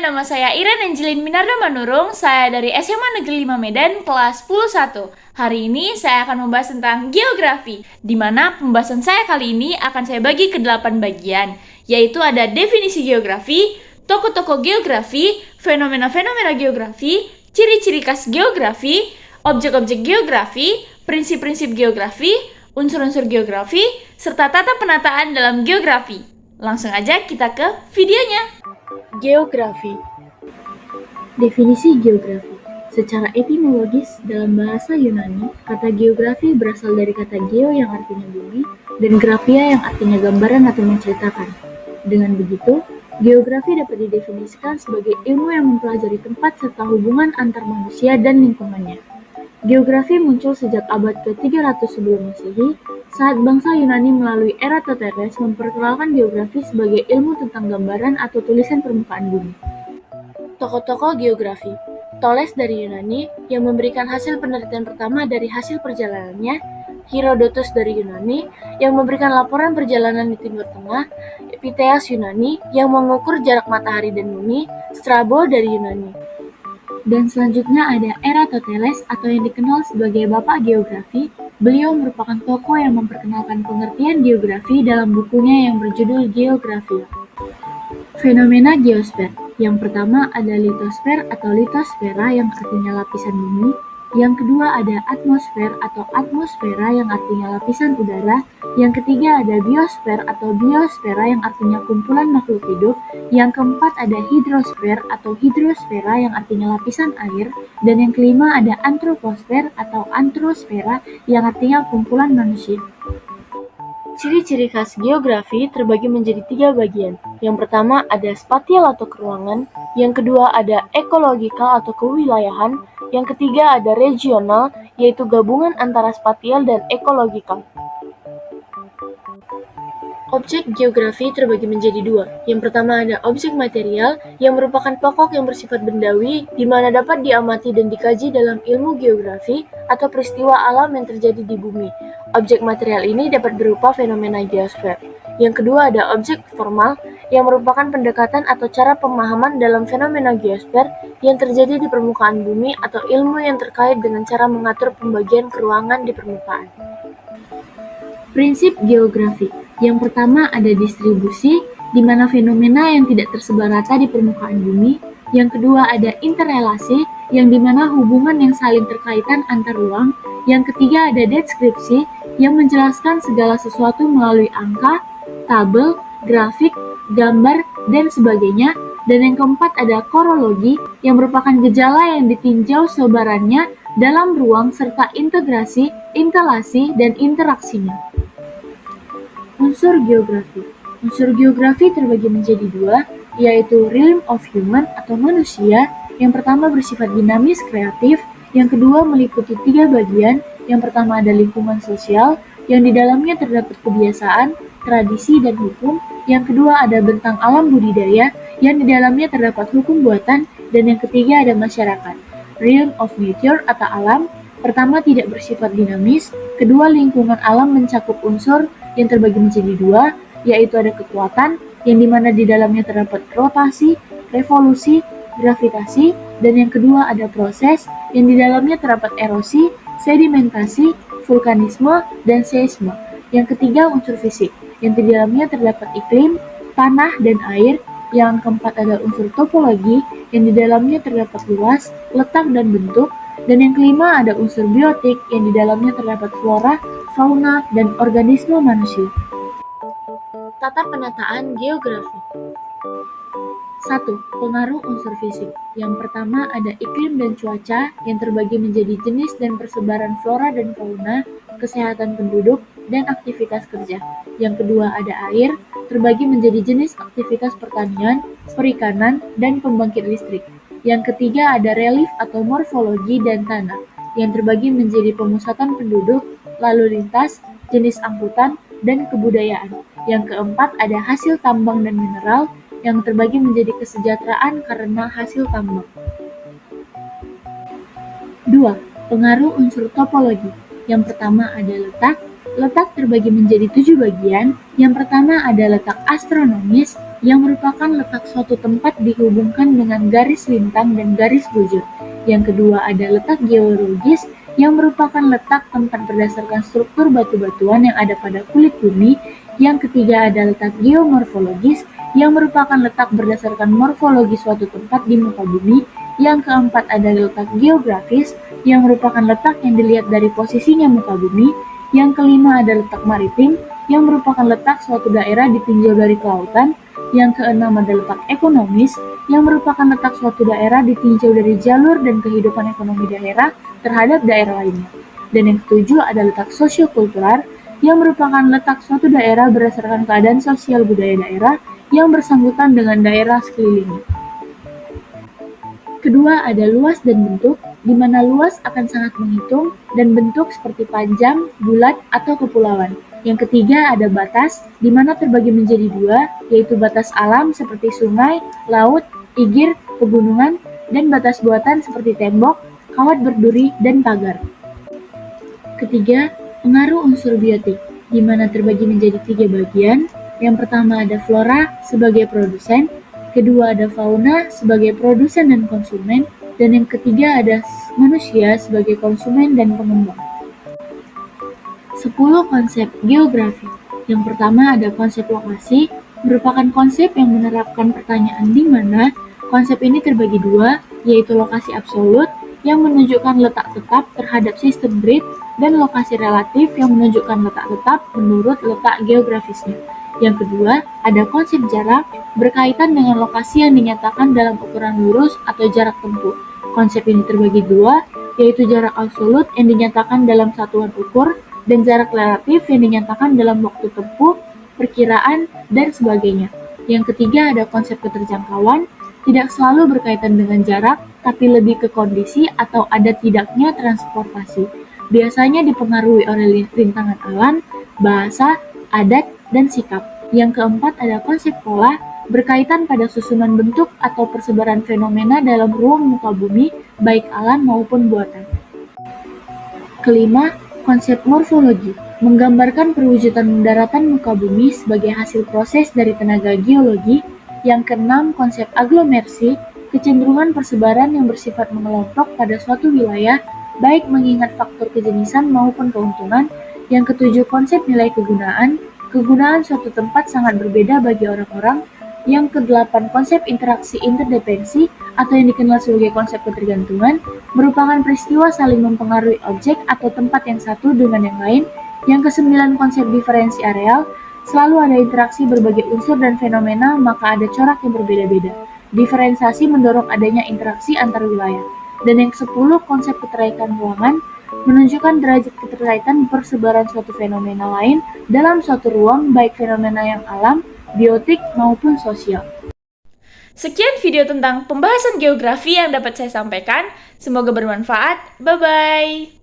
nama saya Iren Angelin Minarda Manurung. Saya dari SMA Negeri 5 Medan, kelas 11. Hari ini saya akan membahas tentang geografi, di mana pembahasan saya kali ini akan saya bagi ke 8 bagian, yaitu ada definisi geografi, tokoh-tokoh geografi, fenomena-fenomena geografi, ciri-ciri khas geografi, objek-objek geografi, prinsip-prinsip geografi, unsur-unsur geografi, serta tata penataan dalam geografi. Langsung aja kita ke videonya. Geografi. Definisi geografi. Secara etimologis, dalam bahasa Yunani, kata geografi berasal dari kata geo yang artinya bumi, dan grafia yang artinya gambaran atau menceritakan. Dengan begitu, geografi dapat didefinisikan sebagai ilmu yang mempelajari tempat serta hubungan antar manusia dan lingkungannya. Geografi muncul sejak abad ke-300 sebelum Masehi, saat bangsa Yunani melalui Eratosthenes memperkenalkan geografi sebagai ilmu tentang gambaran atau tulisan permukaan bumi. Tokoh-tokoh geografi. Thales dari Yunani yang memberikan hasil penelitian pertama dari hasil perjalanannya, Herodotus dari Yunani yang memberikan laporan perjalanan di Timur Tengah, Piteas Yunani yang mengukur jarak matahari dan bumi, Strabo dari Yunani. Dan selanjutnya ada Eratosthenes atau yang dikenal sebagai Bapak Geografi. Beliau merupakan tokoh yang memperkenalkan pengertian geografi dalam bukunya yang berjudul Geografia. Fenomena geosfer. Yang pertama ada litosfer atau litosfera yang artinya lapisan bumi. Yang kedua ada atmosfer atau atmosfera yang artinya lapisan udara. Yang ketiga ada biosfer atau biosfera yang artinya kumpulan makhluk hidup. Yang keempat ada hidrosfer atau hidrosfera yang artinya lapisan air. Dan yang kelima ada antroposfer atau antrosfera yang artinya kumpulan manusia. Ciri-ciri khas geografi terbagi menjadi 3 bagian. Yang pertama ada spatial atau keruangan, yang kedua ada ekologikal atau kewilayahan, yang ketiga ada regional, yaitu gabungan antara spatial dan ekologikal. Objek geografi terbagi menjadi 2. Yang pertama ada objek material, yang merupakan pokok yang bersifat bendawi, di mana dapat diamati dan dikaji dalam ilmu geografi atau peristiwa alam yang terjadi di bumi. Objek material ini dapat berupa fenomena geosfer. Yang kedua ada objek formal, yang merupakan pendekatan atau cara pemahaman dalam fenomena geosfer yang terjadi di permukaan bumi atau ilmu yang terkait dengan cara mengatur pembagian keruangan di permukaan. Prinsip geografi. Yang pertama ada distribusi, di mana fenomena yang tidak tersebar rata di permukaan bumi. Yang kedua ada interrelasi, yang di mana hubungan yang saling terkaitan antar ruang. Yang ketiga ada deskripsi, yang menjelaskan segala sesuatu melalui angka, tabel, grafik, gambar, dan sebagainya. Dan yang keempat ada korologi, yang merupakan gejala yang ditinjau sebarannya dalam ruang serta integrasi, instalasi, dan interaksinya. Unsur geografi. Unsur geografi terbagi menjadi 2, yaitu realm of human atau manusia. Yang pertama bersifat dinamis kreatif, yang kedua meliputi 3 bagian. Yang pertama ada lingkungan sosial, yang di dalamnya terdapat kebiasaan, tradisi, dan hukum. Yang kedua ada bentang alam budidaya, yang di dalamnya terdapat hukum buatan. Dan yang ketiga ada masyarakat. Realm of nature atau alam, pertama tidak bersifat dinamis, kedua lingkungan alam mencakup unsur yang terbagi menjadi 2, yaitu ada kekuatan, yang dimana di dalamnya terdapat rotasi, revolusi, gravitasi, dan yang kedua ada proses, yang di dalamnya terdapat erosi, sedimentasi, vulkanisme, dan seisme. Yang ketiga unsur fisik, yang di dalamnya terdapat iklim, tanah, dan air. Yang keempat ada unsur topologi, yang di dalamnya terdapat luas, letak, dan bentuk. Dan yang kelima ada unsur biotik, yang di dalamnya terdapat flora, fauna, dan organisme manusia. Tata penataan geografi. 1. Pengaruh unsur fisik. Yang pertama ada iklim dan cuaca yang terbagi menjadi jenis dan persebaran flora dan fauna, kesehatan penduduk, dan aktivitas kerja. Yang kedua ada air, terbagi menjadi jenis aktivitas pertanian, perikanan, dan pembangkit listrik. Yang ketiga ada relief atau morfologi dan tanah, yang terbagi menjadi pemusatan penduduk, lalu lintas, jenis angkutan, dan kebudayaan. Yang keempat ada hasil tambang dan mineral, yang terbagi menjadi kesejahteraan karena hasil tambang. 2. Pengaruh unsur topologi. Yang pertama ada letak. Letak terbagi menjadi 7 bagian. Yang pertama ada letak astronomis, yang merupakan letak suatu tempat dihubungkan dengan garis lintang dan garis bujur. Yang kedua ada letak geologis, yang merupakan letak tempat berdasarkan struktur batu-batuan yang ada pada kulit bumi. Yang ketiga ada letak geomorfologis, yang merupakan letak berdasarkan morfologi suatu tempat di muka bumi. Yang keempat ada letak geografis, yang merupakan letak yang dilihat dari posisinya muka bumi. Yang kelima ada letak maritim, yang merupakan letak suatu daerah ditinjau dari kelautan. Yang keenam ada letak ekonomis, yang merupakan letak suatu daerah ditinjau dari jalur dan kehidupan ekonomi daerah terhadap daerah lainnya. Dan yang ketujuh ada letak sosiokultural, yang merupakan letak suatu daerah berdasarkan keadaan sosial budaya daerah yang bersangkutan dengan daerah sekelilingnya. Kedua ada luas dan bentuk, di mana luas akan sangat menghitung dan bentuk seperti panjang, bulat, atau kepulauan. Yang ketiga ada batas, di mana terbagi menjadi dua, yaitu batas alam seperti sungai, laut, igir, pegunungan, dan batas buatan seperti tembok, kawat berduri, dan pagar. Ketiga, pengaruh unsur biotik, di mana terbagi menjadi 3 bagian. Yang pertama ada flora sebagai produsen, kedua ada fauna sebagai produsen dan konsumen, dan yang ketiga ada manusia sebagai konsumen dan pengembang. 10 konsep geografi. Yang pertama ada konsep lokasi, merupakan konsep yang menerapkan pertanyaan di mana. Konsep ini terbagi dua, yaitu lokasi absolut yang menunjukkan letak tetap terhadap sistem grid, dan lokasi relatif yang menunjukkan letak tetap menurut letak geografisnya. Yang kedua, ada konsep jarak, berkaitan dengan lokasi yang dinyatakan dalam ukuran lurus atau jarak tempuh. Konsep ini terbagi dua, yaitu jarak absolut yang dinyatakan dalam satuan ukur, dan jarak relatif yang dinyatakan dalam waktu tempuh, perkiraan, dan sebagainya. Yang ketiga ada konsep keterjangkauan, tidak selalu berkaitan dengan jarak, tapi lebih ke kondisi atau ada tidaknya transportasi. Biasanya dipengaruhi oleh rintangan alam, bahasa, adat, dan sikap. Yang keempat ada konsep pola, berkaitan pada susunan bentuk atau persebaran fenomena dalam ruang muka bumi, baik alam maupun buatan. Kelima, konsep morfologi, menggambarkan perwujudan daratan muka bumi sebagai hasil proses dari tenaga geologi. Yang keenam, konsep aglomerasi, kecenderungan persebaran yang bersifat mengelompok pada suatu wilayah, baik mengingat faktor kejenisan maupun keuntungan. Yang ketujuh, konsep nilai kegunaan, kegunaan suatu tempat sangat berbeda bagi orang-orang. Yang kedelapan, konsep interaksi interdependensi atau yang dikenal sebagai konsep ketergantungan, merupakan peristiwa saling mempengaruhi objek atau tempat yang satu dengan yang lain. Yang kesembilan, konsep diferensi areal, selalu ada interaksi berbagai unsur dan fenomena, maka ada corak yang berbeda-beda. Diferensiasi mendorong adanya interaksi antar wilayah. Dan yang ke-10, konsep keterkaitan ruangan, menunjukkan derajat keterkaitan persebaran suatu fenomena lain dalam suatu ruang, baik fenomena yang alam, biotik, maupun sosial. Sekian video tentang pembahasan geografi yang dapat saya sampaikan. Semoga bermanfaat. Bye-bye.